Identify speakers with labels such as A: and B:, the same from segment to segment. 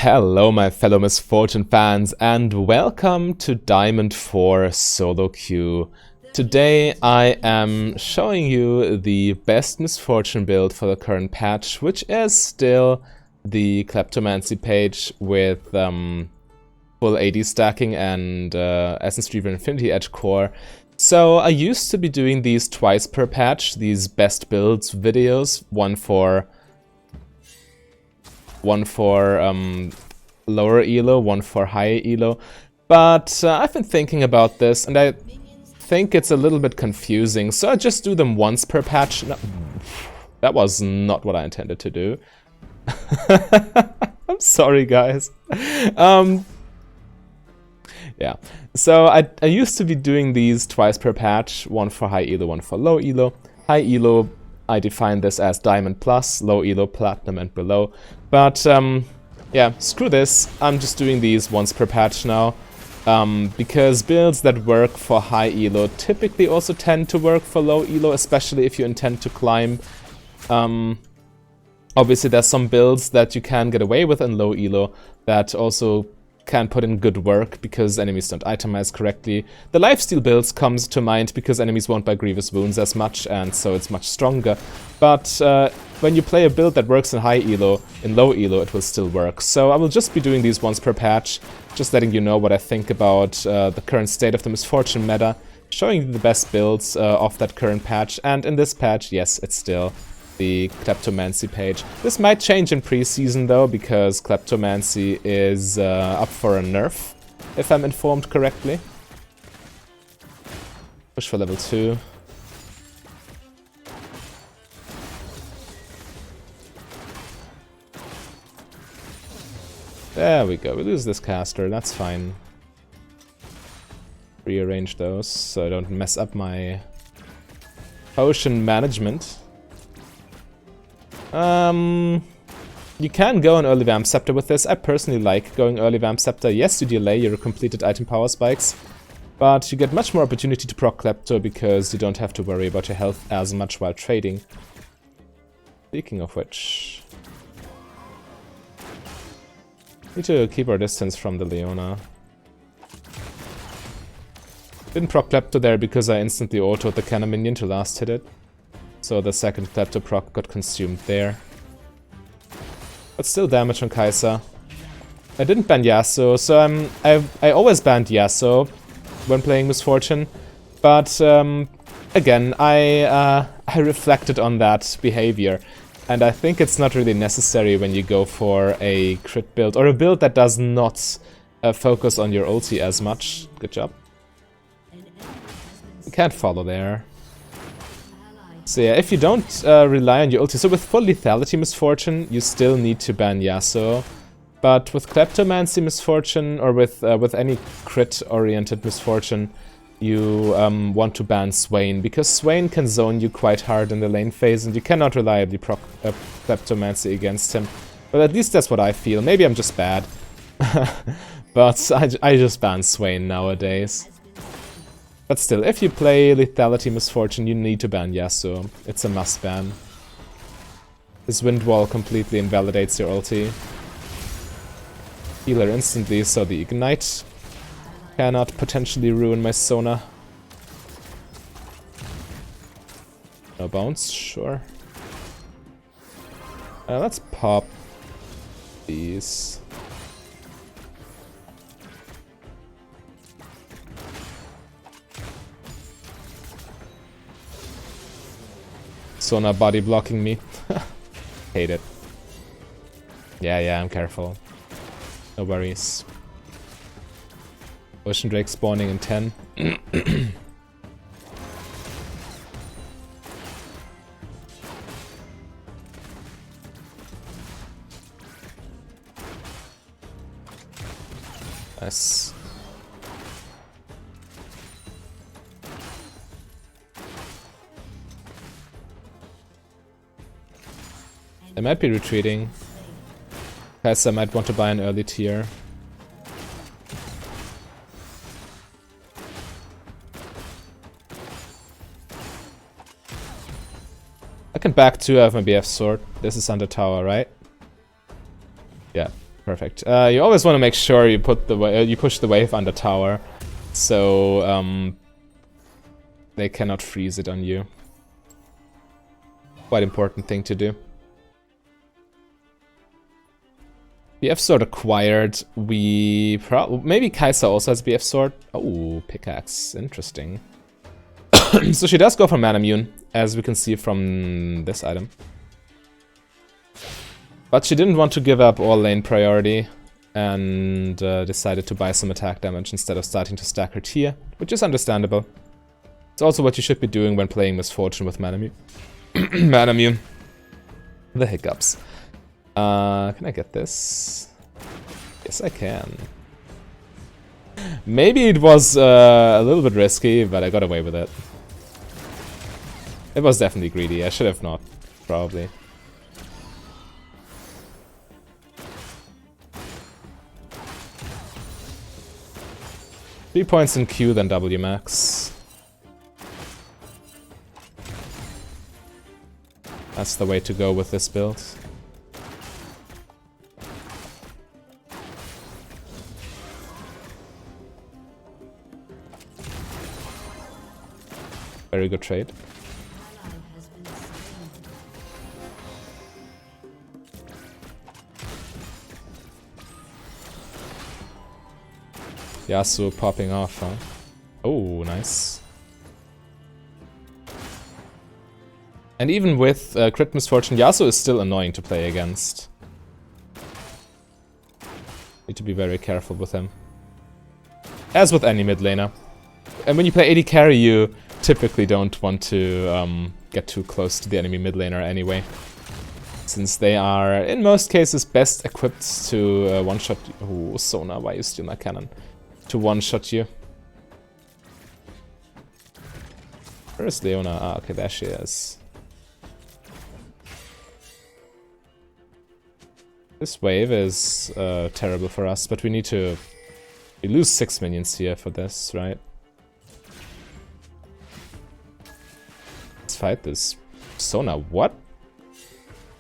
A: Hello my fellow Misfortune fans and welcome to Diamond 4 Solo Queue. Today I am showing you the best Misfortune build for the current patch, which is still the Kleptomancy page with full AD stacking and Essence Reaver Infinity Edge core. So I used to be doing these twice per patch, these best builds videos, one for lower elo, one for high elo, but I've been thinking about this and I think it's a little bit confusing, so I just do them once per patch. No, that was not what I intended to do. I'm sorry guys. Yeah, so I used to be doing these twice per patch, one for high elo, one for low elo. High elo, I define this as Diamond Plus, low elo, Platinum and below. But yeah, screw this, I'm just doing these once per patch now. Because builds that work for high elo typically also tend to work for low elo, especially if you intend to climb. Obviously there's some builds that you can get away with in low elo that also can put in good work because enemies don't itemize correctly. The lifesteal builds comes to mind because enemies won't buy grievous wounds as much and so it's much stronger. But when you play a build that works in high elo, in low elo it will still work. So I will just be doing these once per patch, just letting you know what I think about the current state of the Misfortune meta, showing you the best builds of that current patch, and in this patch, yes, it's still the Kleptomancy page. This might change in pre-season though, because Kleptomancy is up for a nerf, if I'm informed correctly. Push for level 2. There we go, we lose this caster, that's fine. Rearrange those so I don't mess up my potion management. You can go an early Vamp Scepter with this. I personally like going early Vamp Scepter. Yes, you delay your completed item power spikes, but you get much more opportunity to proc Klepto because you don't have to worry about your health as much while trading. Speaking of which, need to keep our distance from the Leona. Didn't proc Klepto there because I instantly autoed the cannon minion to last hit it. So the second Klepto proc got consumed there. But still damage on Kai'Sa. I didn't ban Yasuo, so I always banned Yasuo when playing Misfortune. But again, I reflected on that behavior. And I think it's not really necessary when you go for a crit build, or a build that does not focus on your ulti as much. Good job. You can't follow there. So yeah, if you don't rely on your ulti, so with full lethality Misfortune, you still need to ban Yasuo. But with Kleptomancy Misfortune, or with any crit-oriented Misfortune, you want to ban Swain, because Swain can zone you quite hard in the lane phase, and you cannot reliably proc Kleptomancy against him. But at least that's what I feel. Maybe I'm just bad. But I just ban Swain nowadays. But still, if you play Lethality Misfortune, you need to ban Yasuo. It's a must ban. His Wind Wall completely invalidates your ulti. Healer instantly, so the Ignite cannot potentially ruin my Sona. No bounce, sure. Let's pop these. Sona body blocking me. Hate it. Yeah, I'm careful. No worries. Ocean Drake spawning in 10. Nice. They might be retreating. Kai'Sa might want to buy an early tier. I can back 2 of my BF sword. This is under tower, right? Yeah. Perfect. You always want to make sure you put the you push the wave under tower, so they cannot freeze it on you. Quite important thing to do. BF sword acquired. Maybe Kai'Sa also has BF sword. Oh, pickaxe. Interesting. So she does go for mana immune, as we can see from this item. But she didn't want to give up all lane priority and decided to buy some attack damage instead of starting to stack her tier, which is understandable. It's also what you should be doing when playing Misfortune with mana immune. Mana immune. The hiccups. Can I get this? Yes, I can. Maybe it was a little bit risky, but I got away with it. It was definitely greedy. I should have not, probably. Three points in Q, then W max. That's the way to go with this build. Very good trade. Yasuo popping off, huh? Oh, nice. And even with crit misfortune, Yasuo is still annoying to play against. Need to be very careful with him. As with any mid laner. And when you play AD carry, you typically don't want to get too close to the enemy mid laner anyway. Since they are, in most cases, best equipped to one-shot you. Oh, Sona, why you steal my cannon? To one-shot you. Where is Leona? Ah, okay, there she is. This wave is terrible for us, but we need to... We lose 6 minions here for this, right? Let's fight this. Sona, what?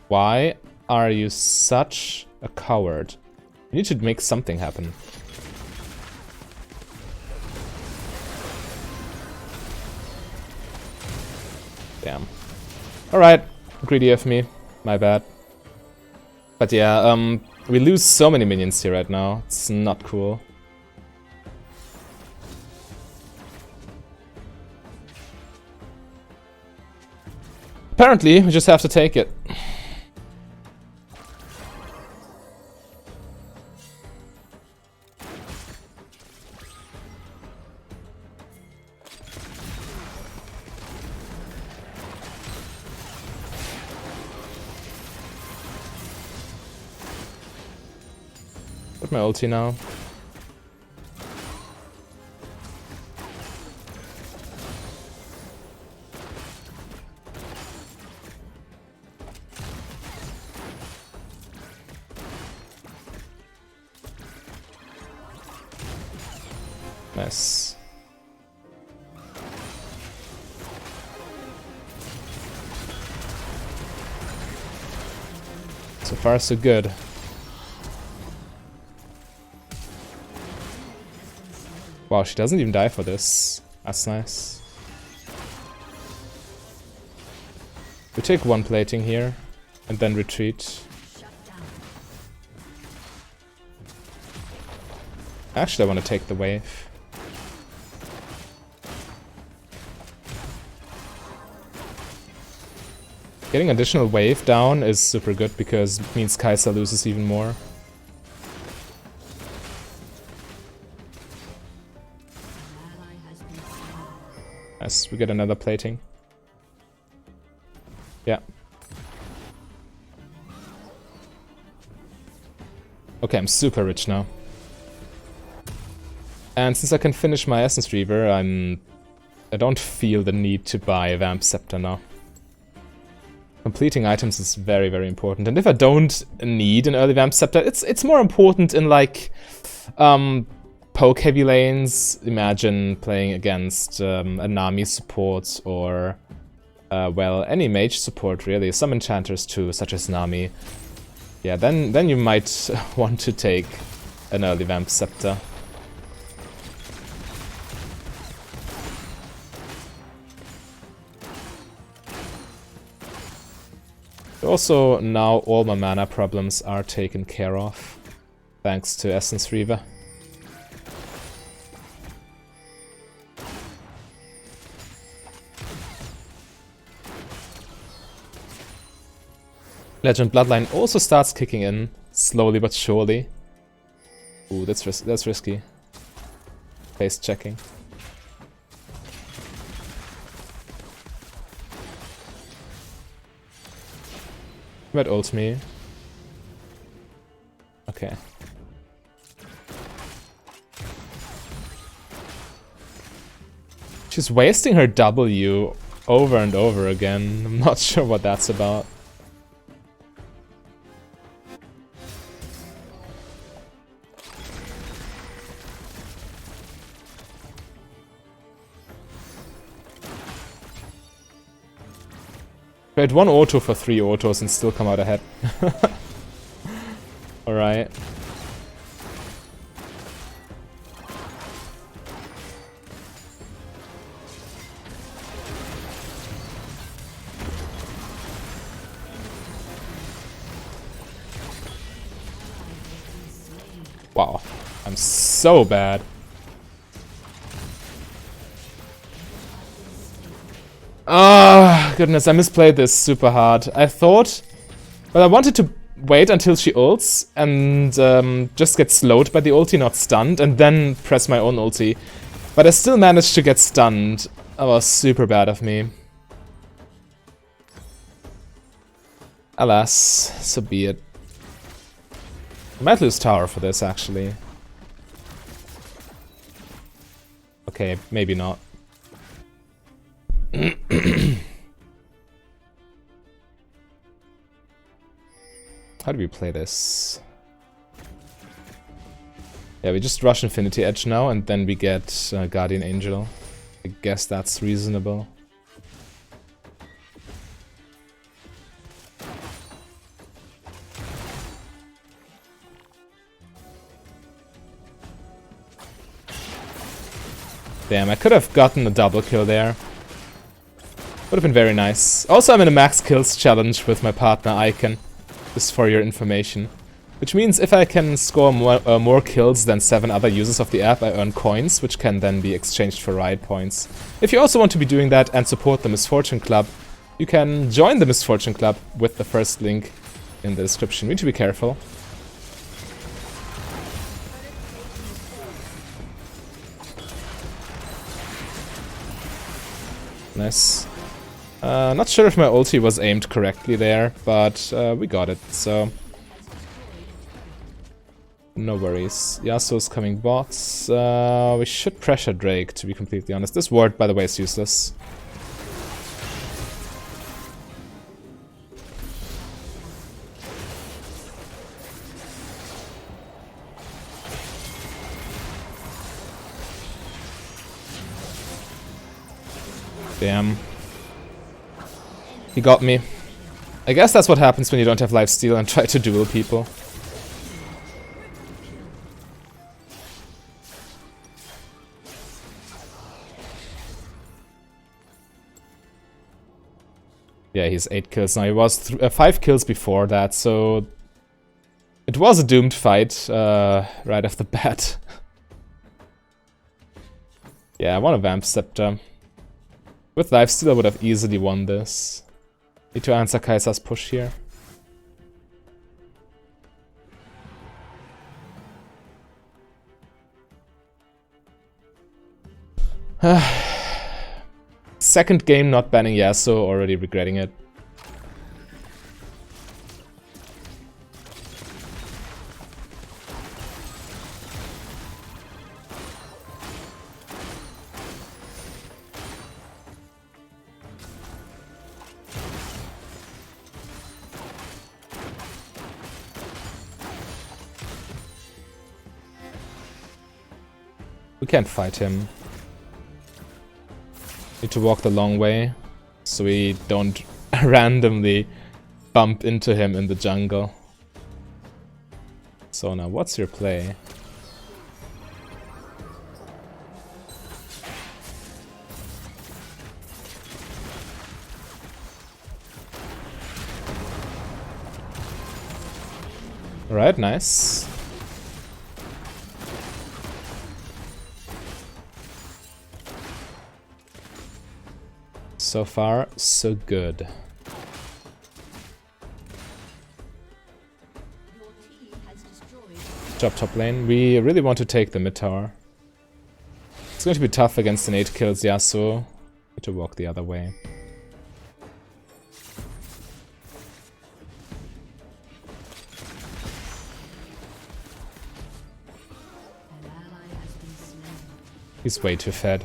A: Why are you such a coward? You need to make something happen. Damn. Alright, greedy of me. My bad. But yeah, we lose so many minions here right now. It's not cool. Apparently, we just have to take it. Put my ulti now. Nice. So far, so good. Wow, she doesn't even die for this. That's nice. We take one plating here and then retreat. Actually, I want to take the wave. Getting additional wave down is super good because it means Kai'Sa loses even more. Nice, we get another plating. Yeah. Okay, I'm super rich now. And since I can finish my Essence Reaver, I don't feel the need to buy a Vamp Scepter now. Completing items is very, very important. And if I don't need an early Vamp Scepter, it's more important in like poke heavy lanes. Imagine playing against a Nami support or well, any mage support really. Some enchanters too, such as Nami. Yeah, then you might want to take an early Vamp Scepter. Also, now all my mana problems are taken care of, thanks to Essence Reaver. Legend Bloodline also starts kicking in, slowly but surely. Ooh, that's risky. Face checking. Might ult me. Okay. She's wasting her W over and over again. I'm not sure what that's about. Trade 1 auto for 3 autos and still come out ahead. Alright. Wow, I'm so bad. Ah, goodness, I misplayed this super hard. I thought... Well, I wanted to wait until she ults and just get slowed by the ulti, not stunned, and then press my own ulti. But I still managed to get stunned. That was super bad of me. Alas, so be it. I might lose tower for this, actually. Okay, maybe not. How do we play this? Yeah, we just rush Infinity Edge now, and then we get Guardian Angel. I guess that's reasonable. Damn, I could have gotten a double kill there. Would have been very nice. Also, I'm in a max kills challenge with my partner Icon. Just for your information. Which means if I can score more kills than 7 other users of the app, I earn coins, which can then be exchanged for riot points. If you also want to be doing that and support the Misfortune Club, you can join the Misfortune Club with the first link in the description. We need to be careful. Nice. Not sure if my ulti was aimed correctly there, but we got it, so... No worries. Yasuo's coming bots. We should pressure Drake, to be completely honest. This ward, by the way, is useless. Damn. He got me. I guess that's what happens when you don't have lifesteal and try to duel people. Yeah, he's 8 kills now. He was 5 kills before that, so... It was a doomed fight, right off the bat. Yeah, I want a Vamp Scepter. With lifesteal, I would have easily won this. Need to answer Kai'Sa's push here. Second game not banning Yasuo, already regretting it. We can't fight him. Need to walk the long way, so we don't randomly bump into him in the jungle. So now, what's your play? Alright, nice. So far, so good. Job top lane. We really want to take the mid tower. It's going to be tough against an 8 kills Yasuo. Need to walk the other way. He's way too fed.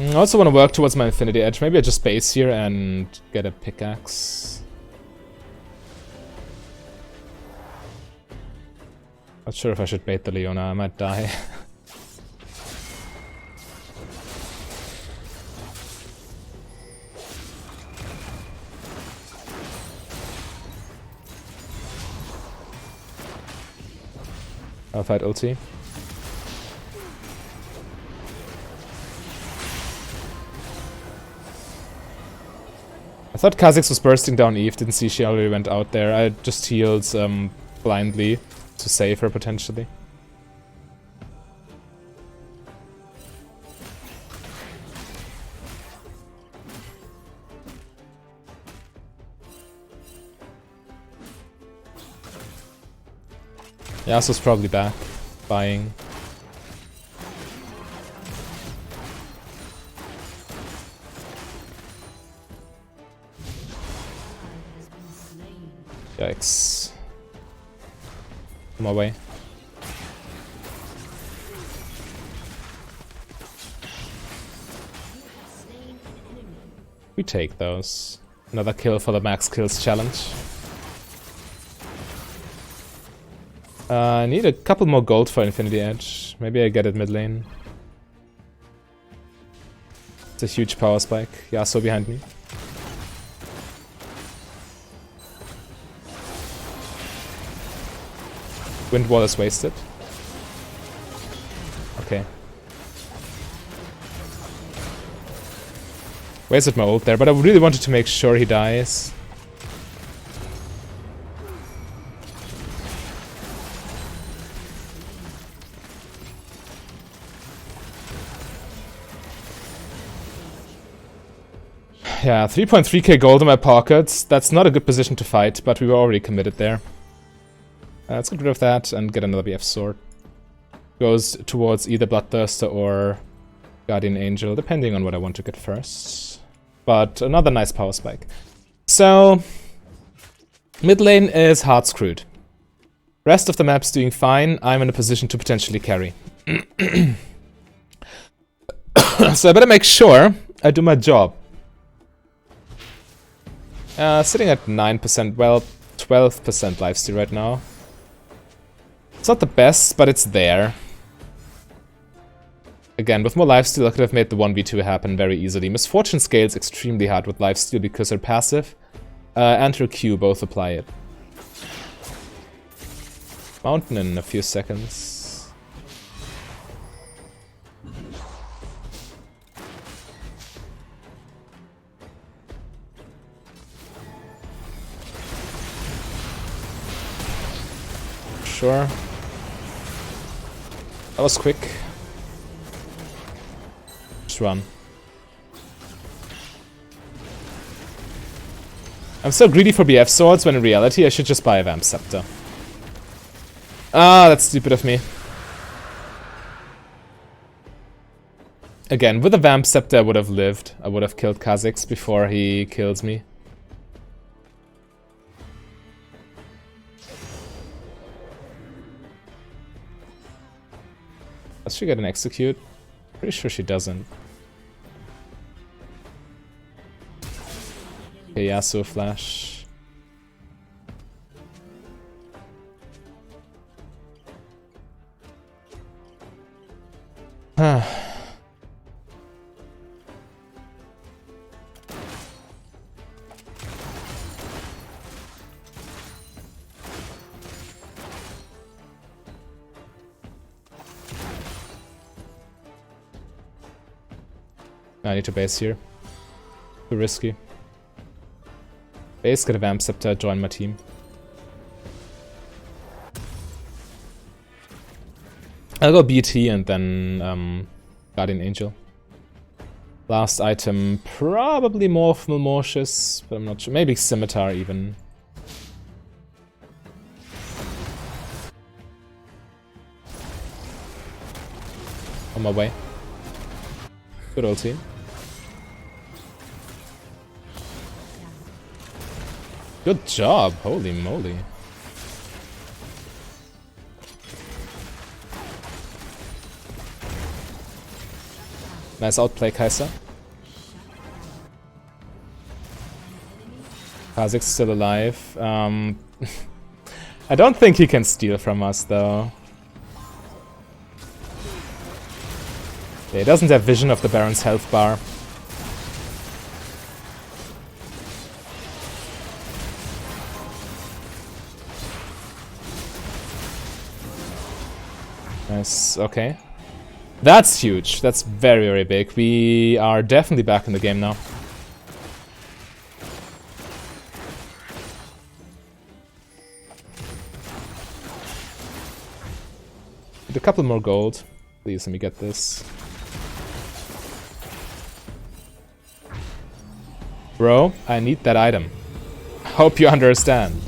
A: I also want to work towards my Infinity Edge. Maybe I just base here and get a pickaxe. Not sure if I should bait the Leona, I might die. I'll fight ulti. I thought Kha'Zix was bursting down Eve, didn't see she already went out there. I just healed blindly to save her potentially. Yasuo's probably back, buying. Yikes. On my way. We take those. Another kill for the max kills challenge. I need a couple more gold for Infinity Edge. Maybe I get it mid lane. It's a huge power spike. Yasuo behind me. Wind wall is wasted. Okay. Wasted my ult there, but I really wanted to make sure he dies. Yeah, 3.3k gold in my pockets. That's not a good position to fight, but we were already committed there. Let's get rid of that and get another BF sword. Goes towards either Bloodthirster or Guardian Angel, depending on what I want to get first. But another nice power spike. So, mid lane is hard screwed. Rest of the map's doing fine. I'm in a position to potentially carry. So I better make sure I do my job. Sitting at 9%, well, 12% lifesteal right now. It's not the best, but it's there. Again, with more lifesteal, I could have made the 1v2 happen very easily. Misfortune scales extremely hard with lifesteal because her passive and her Q both apply it. Mountain in a few seconds. Sure. That was quick. Just run. I'm so greedy for BF swords when in reality I should just buy a Vamp Scepter. Ah, that's stupid of me. Again, with a Vamp Scepter I would have lived. I would have killed Kha'Zix before he kills me. Does she get an execute? Pretty sure she doesn't. Okay, Yasuo flash. I need to base here. Too risky. Base, get a Vamp Scepter, join my team. I'll go BT and then Guardian Angel. Last item, probably Morph Malmortius, but I'm not sure. Maybe Scimitar even. On my way. Good ulti. Good job, holy moly. Nice outplay, Kai'Sa. Kha'Zix's still alive. I don't think he can steal from us, though. Yeah, he doesn't have vision of the Baron's health bar. Nice, okay. That's huge. That's very, very big. We are definitely back in the game now. Need a couple more gold. Please let me get this. Bro, I need that item. Hope you understand.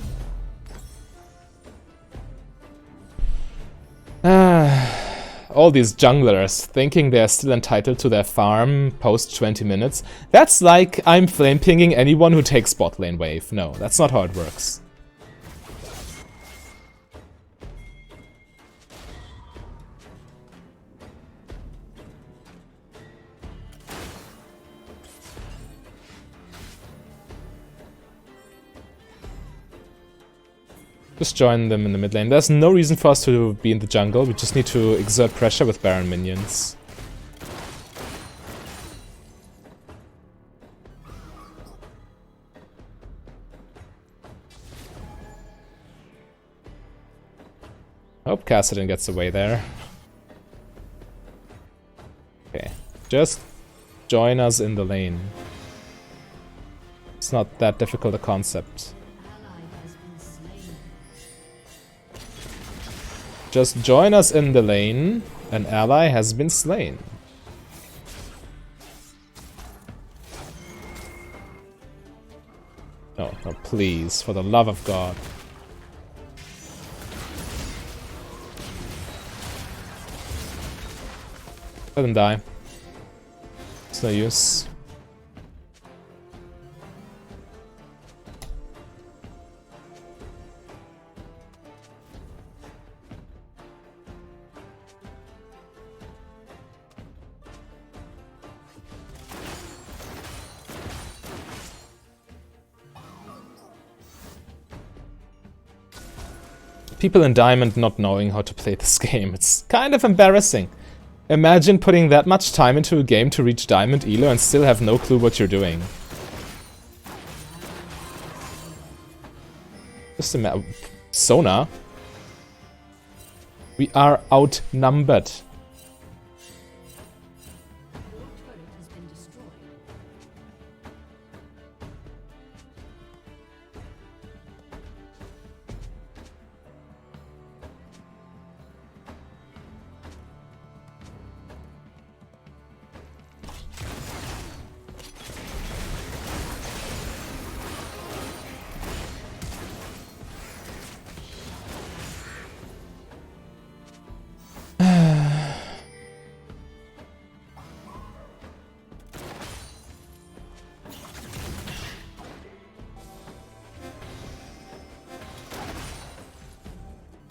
A: All these junglers thinking they're still entitled to their farm post 20 minutes. That's like I'm flame pinging anyone who takes bot lane wave. No, that's not how it works. Just join them in the mid lane. There's no reason for us to be in the jungle. We just need to exert pressure with Baron minions. Hope Kassadin gets away there. Okay, just join us in the lane. It's not that difficult a concept. Just join us in the lane. An ally has been slain. No, no, please, for the love of God. Let him die. It's no use. People in Diamond not knowing how to play this game. It's kind of embarrassing. Imagine putting that much time into a game to reach Diamond Elo and still have no clue what you're doing. Just imagine. Sona? We are outnumbered.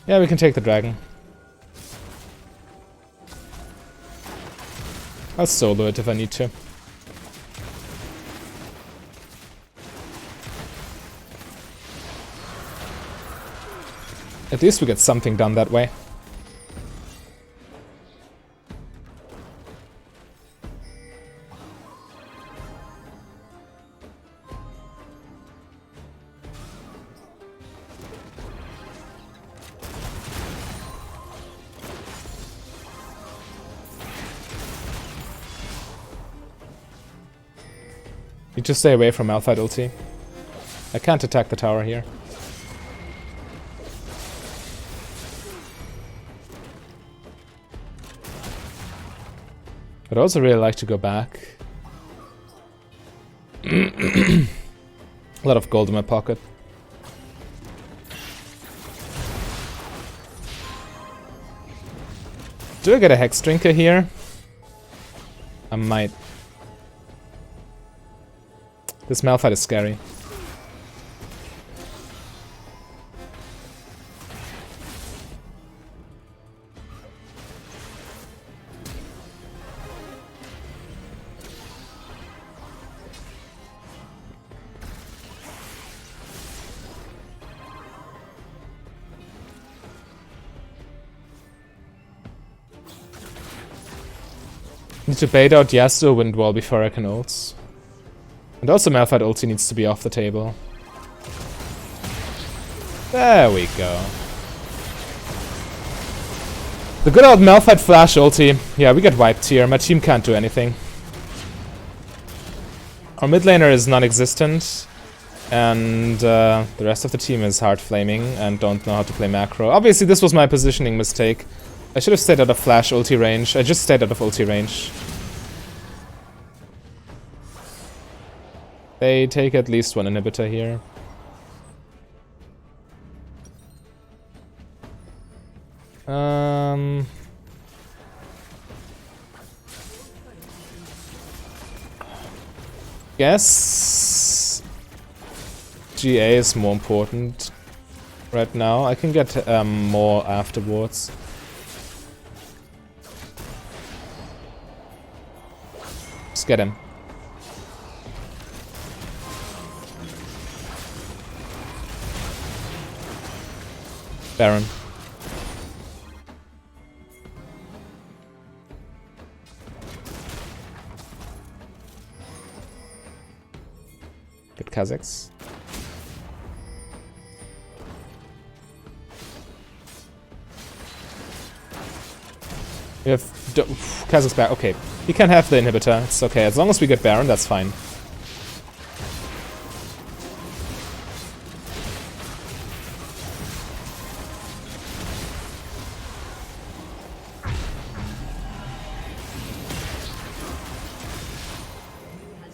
A: Yeah, we can take the dragon. I'll solo it if I need to. At least we get something done that way. You just stay away from Malphite ulti. I can't attack the tower here. I'd also really like to go back. A lot of gold in my pocket. Do I get a Hex Drinker here? I might. This Malphite is scary. Need to bait out Yasuo wind wall before I can ult. And also Malphite ulti needs to be off the table. There we go. The good old Malphite flash ulti. Yeah, we get wiped here. My team can't do anything. Our mid laner is non-existent. And the rest of the team is hard flaming and don't know how to play macro. Obviously this was my positioning mistake. I should have stayed out of flash ulti range. I just stayed out of ulti range. They take at least one inhibitor here. Guess GA is more important right now. I can get more afterwards. Just get him. Baron. Get Kazakhs. We have Kazakhs back. Okay, he can have the inhibitor. It's okay. As long as we get Baron, that's fine.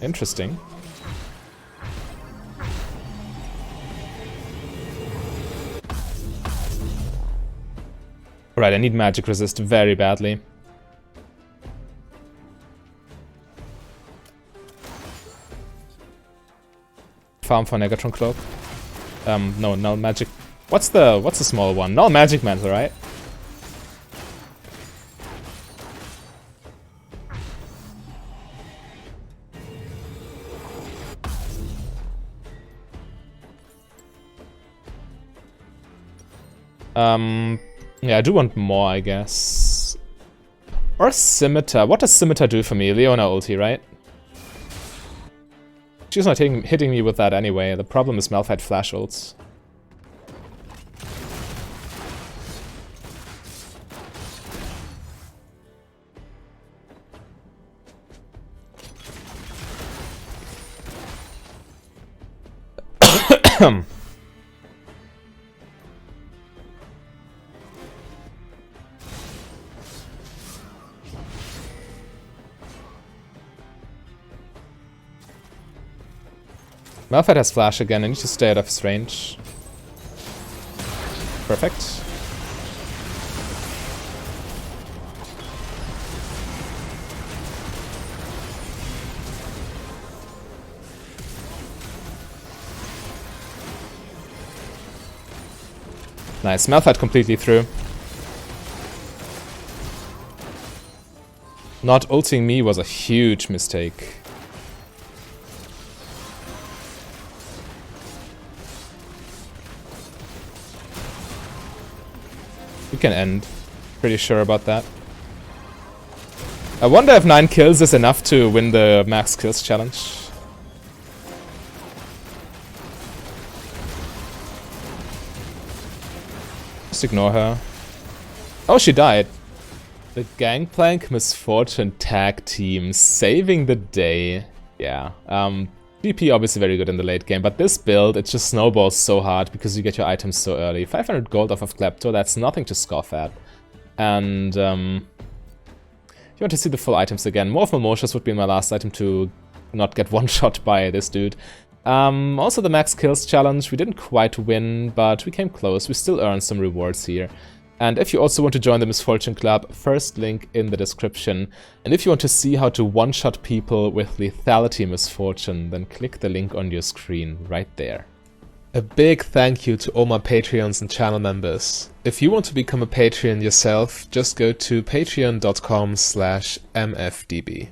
A: Interesting. Right, I need magic resist very badly. Farm for Negatron Cloak. No, null magic. What's the small one? Null magic mantle, right? Yeah, I do want more, I guess. Or Scimitar. What does Scimitar do for me? Leona ulti, right? She's not hitting me with that anyway. The problem is Malphite flash ults. Malphite has flash again. I need to stay out of his range. Perfect. Nice. Malphite completely through. Not ulting me was a huge mistake. You can end. Pretty sure about that. I wonder if 9 kills is enough to win the max kills challenge. Just ignore her. Oh, she died. The Gangplank Misfortune tag team saving the day. Yeah. GP obviously very good in the late game, but this build, it just snowballs so hard because you get your items so early. 500 gold off of Klepto, that's nothing to scoff at. And if you want to see the full items again, more of Mimosas would be my last item to not get one-shot by this dude. Also the max kills challenge, we didn't quite win, but we came close. We still earned some rewards here. And if you also want to join the Misfortune Club, first link in the description. And if you want to see how to one-shot people with Lethality Misfortune, then click the link on your screen right there. A big thank you to all my Patreons and channel members. If you want to become a Patreon yourself, just go to patreon.com/mfdb.